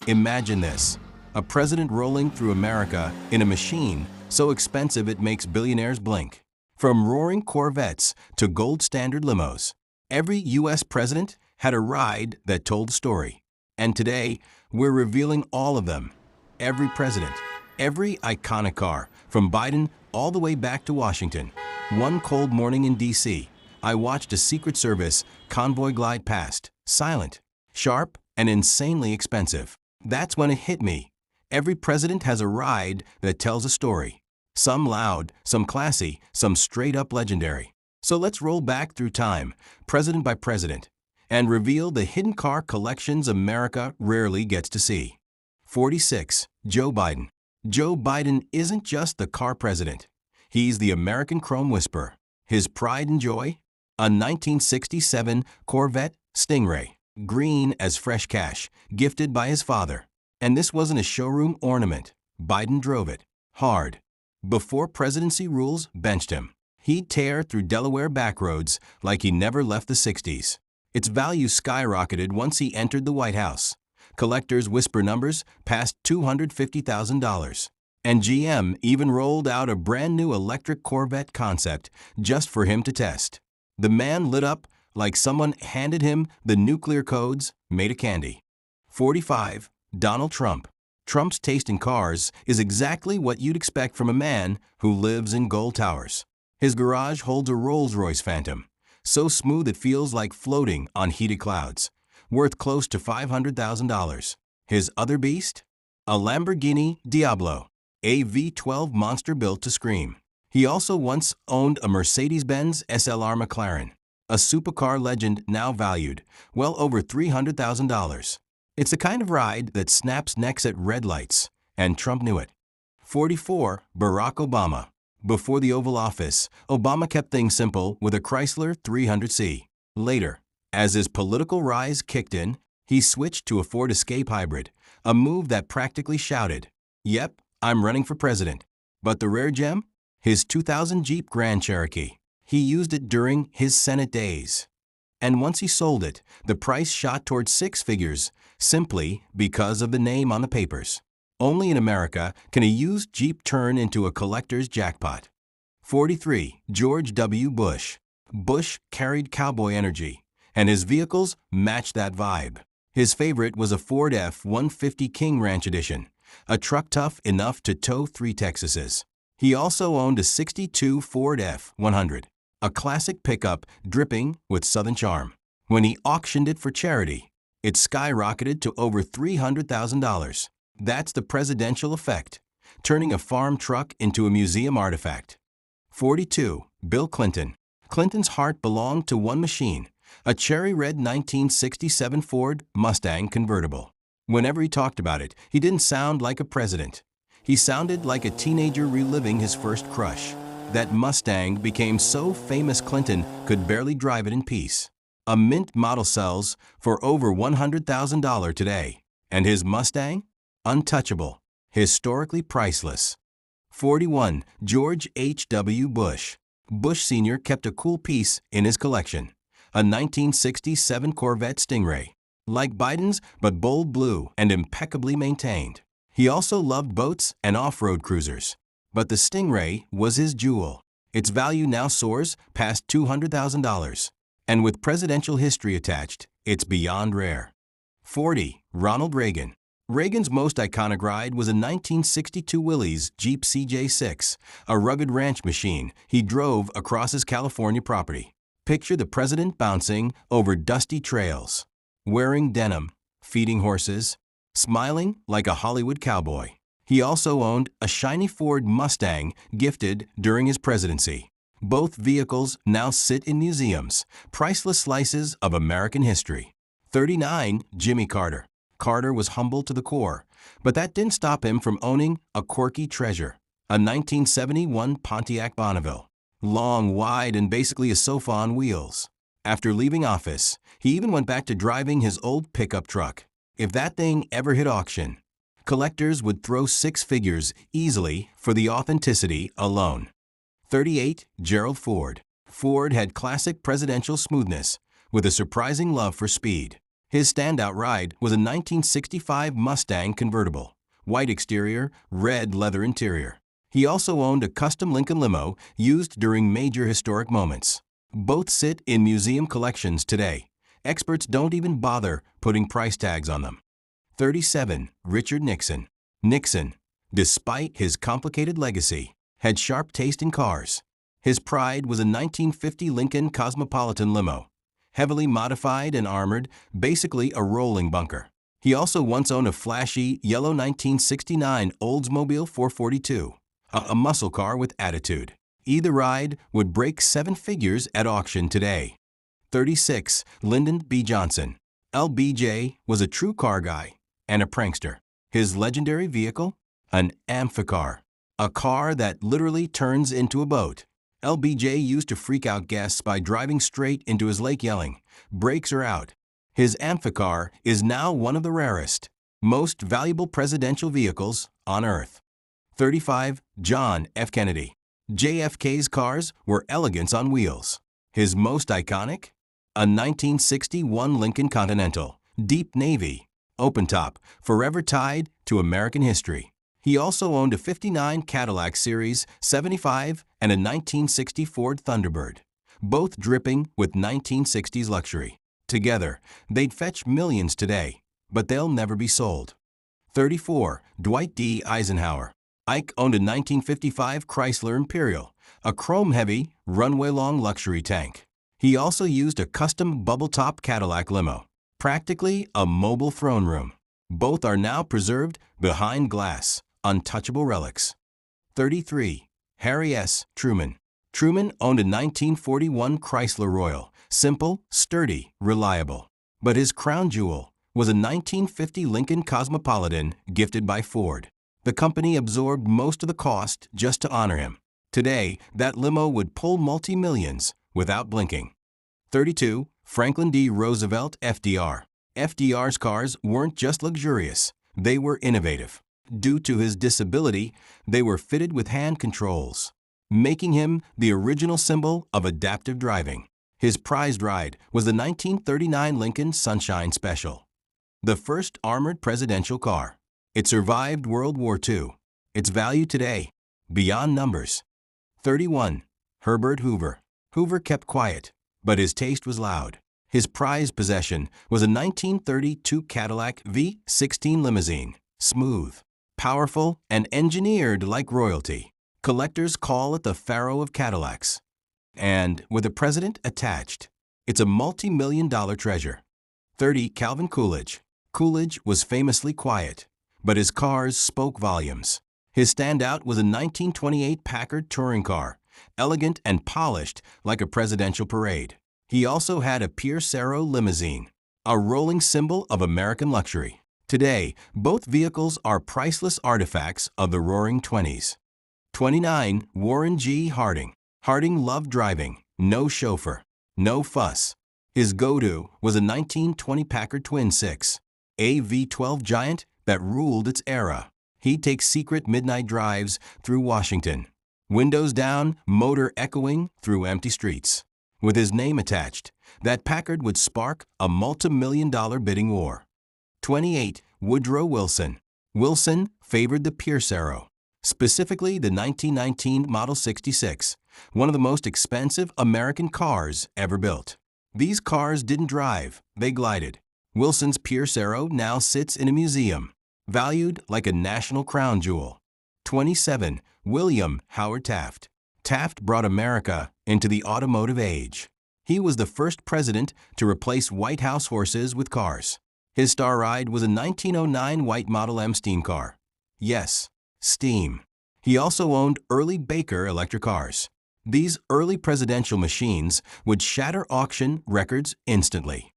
Imagine this, a president rolling through America in a machine so expensive it makes billionaires blink. From roaring Corvettes to gold standard limos, every U.S. president had a ride that told a story. And today, we're revealing all of them. Every president, every iconic car, from Biden all the way back to Washington. One cold morning in D.C., I watched a Secret Service convoy glide past, silent, sharp, and insanely expensive. That's when it hit me. Every president has a ride that tells a story. Some loud, some classy, some straight up legendary. So let's roll back through time, president by president, and reveal the hidden car collections America rarely gets to see. 46. Joe Biden. Joe Biden isn't just the car president. He's the American chrome whisperer. His pride and joy? A 1967 Corvette Stingray, green as fresh cash, gifted by his father. And this wasn't a showroom ornament. Biden drove it. Hard. Before presidency rules benched him. He'd tear through Delaware backroads like he never left the 60s. Its value skyrocketed once he entered the White House. Collectors whisper numbers past $250,000. And GM even rolled out a brand new electric Corvette concept just for him to test. The man lit up like someone handed him the nuclear codes made of candy. 45. Donald Trump. Trump's taste in cars is exactly what you'd expect from a man who lives in gold towers. His garage holds a Rolls-Royce Phantom, so smooth it feels like floating on heated clouds, worth close to $500,000. His other beast? A Lamborghini Diablo, a V12 monster built to scream. He also once owned a Mercedes-Benz SLR McLaren, a supercar legend now valued well over $300,000. It's the kind of ride that snaps necks at red lights, and Trump knew it. 44. Barack Obama. Before the Oval Office, Obama kept things simple with a Chrysler 300C. Later, as his political rise kicked in, he switched to a Ford Escape hybrid, a move that practically shouted, "Yep, I'm running for president." But the rare gem? His 2000 Jeep Grand Cherokee. He used it during his Senate days. And once he sold it, the price shot towards six figures, simply because of the name on the papers. Only in America can a used Jeep turn into a collector's jackpot. 43. George W. Bush. Bush carried cowboy energy, and his vehicles matched that vibe. His favorite was a Ford F-150 King Ranch Edition, a truck tough enough to tow 3 Texases. He also owned a 62 Ford F-100, a classic pickup dripping with Southern charm. When he auctioned it for charity, it skyrocketed to over $300,000. That's the presidential effect, turning a farm truck into a museum artifact. 42. Bill Clinton. Clinton's heart belonged to one machine, a cherry red 1967 Ford Mustang convertible. Whenever he talked about it, he didn't sound like a president. He sounded like a teenager reliving his first crush. That Mustang became so famous Clinton could barely drive it in peace. A mint model sells for over $100,000 today. And his Mustang? Untouchable. Historically priceless. 41. George H.W. Bush. Bush Sr. kept a cool piece in his collection. A 1967 Corvette Stingray. Like Biden's, but bold blue and impeccably maintained. He also loved boats and off-road cruisers. But the Stingray was his jewel. Its value now soars past $200,000. And with presidential history attached, it's beyond rare. 40. Ronald Reagan. Reagan's most iconic ride was a 1962 Willys Jeep CJ6, a rugged ranch machine he drove across his California property. Picture the president bouncing over dusty trails, wearing denim, feeding horses, smiling like a Hollywood cowboy. He also owned a shiny Ford Mustang gifted during his presidency. Both vehicles now sit in museums, priceless slices of American history. 39. Jimmy Carter. Carter was humble to the core, but that didn't stop him from owning a quirky treasure, a 1971 Pontiac Bonneville. Long, wide, and basically a sofa on wheels. After leaving office, he even went back to driving his old pickup truck. If that thing ever hit auction, collectors would throw six figures easily for the authenticity alone. 38. Gerald Ford. Ford had classic presidential smoothness with a surprising love for speed. His standout ride was a 1965 Mustang convertible, white exterior, red leather interior. He also owned a custom Lincoln limo used during major historic moments. Both sit in museum collections today. Experts don't even bother putting price tags on them. 37. Richard Nixon. Nixon, despite his complicated legacy, had sharp taste in cars. His pride was a 1950 Lincoln Cosmopolitan limo, heavily modified and armored, basically a rolling bunker. He also once owned a flashy yellow 1969 Oldsmobile 442, a muscle car with attitude. Either ride would break 7 figures at auction today. 36. Lyndon B. Johnson. LBJ was a true car guy and a prankster. His legendary vehicle? An amphicar, a car that literally turns into a boat. LBJ used to freak out guests by driving straight into his lake yelling, "Brakes are out." His amphicar is now one of the rarest, most valuable presidential vehicles on Earth. 35. John F. Kennedy. JFK's cars were elegance on wheels. His most iconic? A 1961 Lincoln Continental, deep navy, open top, forever tied to American history. He also owned a 59 Cadillac Series 75 and a 1960 Ford Thunderbird, both dripping with 1960s luxury. Together, they'd fetch millions today, but they'll never be sold. 34. Dwight D. Eisenhower. Ike owned a 1955 Chrysler Imperial, a chrome-heavy, runway-long luxury tank. He also used a custom bubble-top Cadillac limo, practically a mobile throne room. Both are now preserved behind glass, untouchable relics. 33. Harry S. Truman. Truman owned a 1941 Chrysler Royal, simple, sturdy, reliable. But his crown jewel was a 1950 Lincoln Cosmopolitan gifted by Ford. The company absorbed most of the cost just to honor him. Today, that limo would pull multi-millions without blinking. 32. Franklin D. Roosevelt, FDR. FDR's cars weren't just luxurious, they were innovative. Due to his disability, they were fitted with hand controls, making him the original symbol of adaptive driving. His prized ride was the 1939 Lincoln Sunshine Special, the first armored presidential car. It survived World War II. Its value today, beyond numbers. 31. Herbert Hoover. Hoover kept quiet, but his taste was loud. His prized possession was a 1932 Cadillac V16 limousine, smooth, powerful, and engineered like royalty. Collectors call it the Pharaoh of Cadillacs. And with a president attached, it's a multi-million-dollar treasure. 30. Calvin Coolidge. Coolidge was famously quiet, but his cars spoke volumes. His standout was a 1928 Packard touring car, elegant and polished like a presidential parade. He also had a Pierce Arrow limousine, a rolling symbol of American luxury. Today, both vehicles are priceless artifacts of the Roaring '20s. 29. Warren G. Harding. Harding loved driving, no chauffeur, no fuss. His go-to was a 1920 Packard Twin 6, a V12 giant that ruled its era. He'd take secret midnight drives through Washington, windows down, motor echoing through empty streets. With his name attached, that Packard would spark a multi-million-dollar bidding war. 28. Woodrow Wilson. Wilson favored the Pierce Arrow, specifically the 1919 Model 66, one of the most expensive American cars ever built. These cars didn't drive, they glided. Wilson's Pierce Arrow now sits in a museum, valued like a national crown jewel. 27. William Howard Taft. Taft brought America into the automotive age. He was the first president to replace White House horses with cars. His star ride was a 1909 white Model M steam car. Yes, steam. He also owned early Baker electric cars. These early presidential machines would shatter auction records instantly.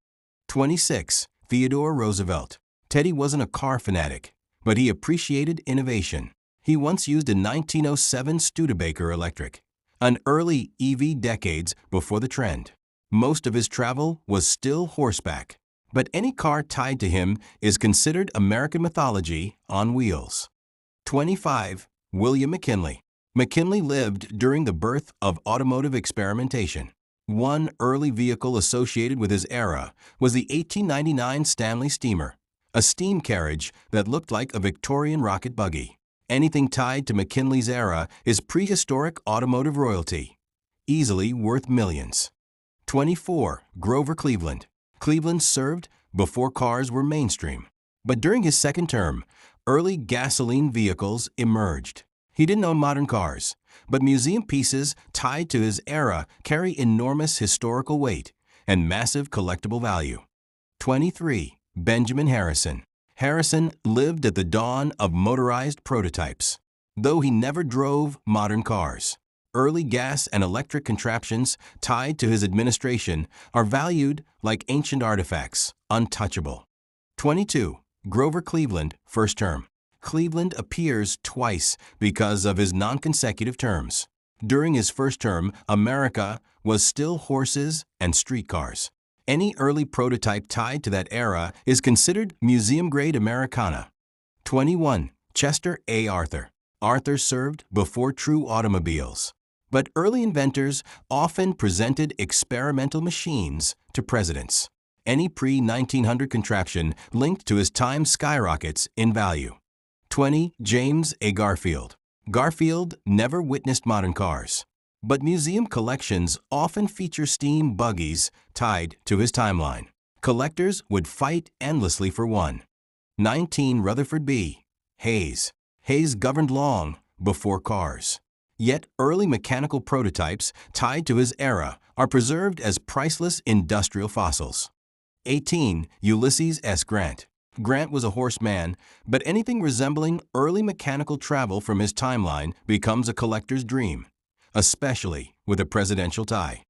26. Theodore Roosevelt. Teddy wasn't a car fanatic, but he appreciated innovation. He once used a 1907 Studebaker electric, an early EV decades before the trend. Most of his travel was still horseback, but any car tied to him is considered American mythology on wheels. 25. William McKinley. McKinley lived during the birth of automotive experimentation. One early vehicle associated with his era was the 1899 Stanley Steamer, a steam carriage that looked like a Victorian rocket buggy. Anything tied to McKinley's era is prehistoric automotive royalty, easily worth millions. 24. Grover Cleveland. Cleveland served before cars were mainstream. But during his second term, early gasoline vehicles emerged. He didn't own modern cars, but museum pieces tied to his era carry enormous historical weight and massive collectible value. 23. Benjamin Harrison. Harrison lived at the dawn of motorized prototypes, though he never drove modern cars. Early gas and electric contraptions tied to his administration are valued like ancient artifacts, untouchable. 22. Grover Cleveland, first term. Cleveland appears twice because of his non-consecutive terms. During his first term, America was still horses and streetcars. Any early prototype tied to that era is considered museum-grade Americana. 21. Chester A. Arthur. Arthur served before true automobiles. But early inventors often presented experimental machines to presidents. Any pre-1900 contraption linked to his time skyrockets in value. 20. James A. Garfield. Garfield never witnessed modern cars, but museum collections often feature steam buggies tied to his timeline. Collectors would fight endlessly for one. 19. Rutherford B. Hayes. Hayes governed long before cars. Yet early mechanical prototypes tied to his era are preserved as priceless industrial fossils. 18. Ulysses S. Grant. Grant was a horseman, but anything resembling early mechanical travel from his timeline becomes a collector's dream, especially with a presidential tie.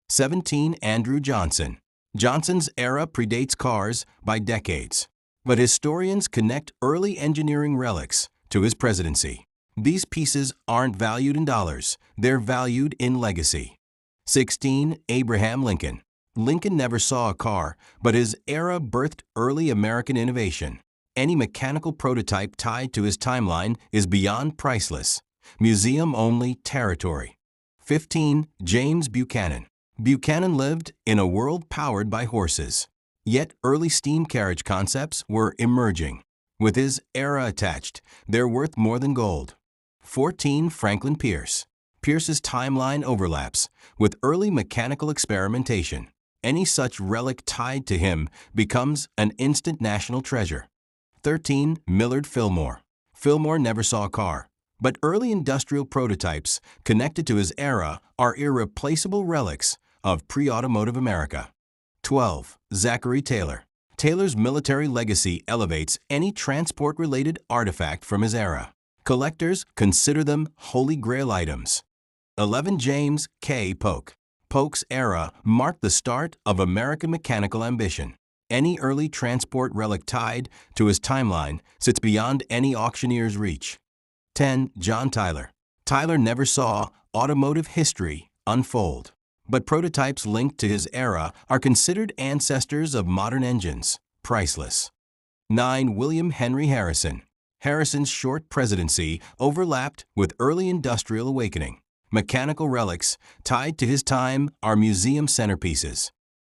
17. Andrew Johnson. Johnson's era predates cars by decades, but historians connect early engineering relics to his presidency. These pieces aren't valued in dollars, they're valued in legacy. 16. Abraham Lincoln. Lincoln never saw a car, but his era birthed early American innovation. Any mechanical prototype tied to his timeline is beyond priceless, museum-only territory. 15. James Buchanan. Buchanan lived in a world powered by horses. Yet early steam carriage concepts were emerging. With his era attached, they're worth more than gold. 14. Franklin Pierce. Pierce's timeline overlaps with early mechanical experimentation. Any such relic tied to him becomes an instant national treasure. 13. Millard Fillmore. Fillmore never saw a car, but early industrial prototypes connected to his era are irreplaceable relics of pre-automotive America. 12. Zachary Taylor. Taylor's military legacy elevates any transport-related artifact from his era. Collectors consider them holy grail items. 11. James K. Polk. Polk's era marked the start of American mechanical ambition. Any early transport relic tied to his timeline sits beyond any auctioneer's reach. 10. John Tyler. Tyler never saw automotive history unfold, but prototypes linked to his era are considered ancestors of modern engines, priceless. 9. William Henry Harrison. Harrison's short presidency overlapped with early industrial awakening. Mechanical relics tied to his time are museum centerpieces.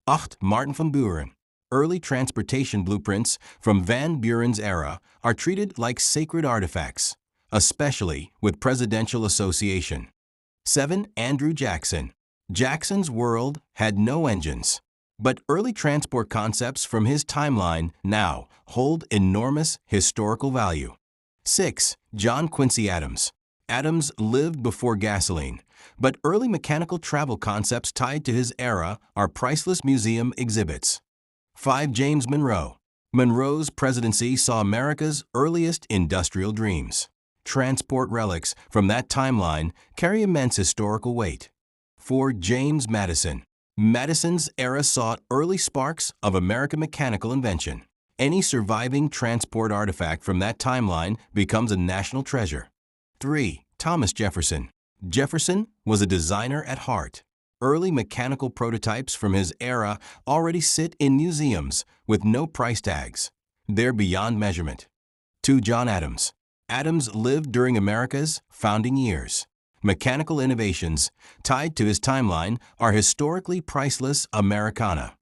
8. Martin van Buren. Early transportation blueprints from Van Buren's era are treated like sacred artifacts, especially with presidential association. 7. Andrew Jackson. Jackson's world had no engines, but early transport concepts from his timeline now hold enormous historical value. 6. John Quincy Adams. Adams lived before gasoline, but early mechanical travel concepts tied to his era are priceless museum exhibits. 5. James Monroe. Monroe's presidency saw America's earliest industrial dreams. Transport relics from that timeline carry immense historical weight. 4. James Madison. Madison's era saw early sparks of American mechanical invention. Any surviving transport artifact from that timeline becomes a national treasure. 3. Thomas Jefferson. Jefferson was a designer at heart. Early mechanical prototypes from his era already sit in museums with no price tags. They're beyond measurement. 2. John Adams. Adams lived during America's founding years. mechanical innovations tied to his timeline are historically priceless Americana.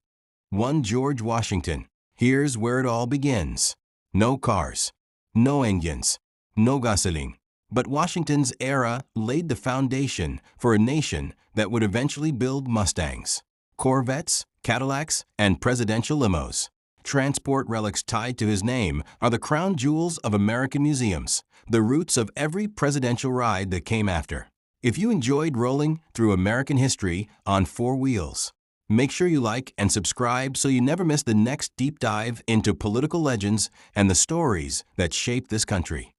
1 George Washington. Here's where it all begins. No cars, no engines, no gasoline. But Washington's era laid the foundation for a nation that would eventually build Mustangs, Corvettes, Cadillacs, and presidential limos. Transport relics tied to his name are the crown jewels of American museums, the roots of every presidential ride that came after. If you enjoyed rolling through American history on 4 wheels, make sure you like and subscribe so you never miss the next deep dive into political legends and the stories that shape this country.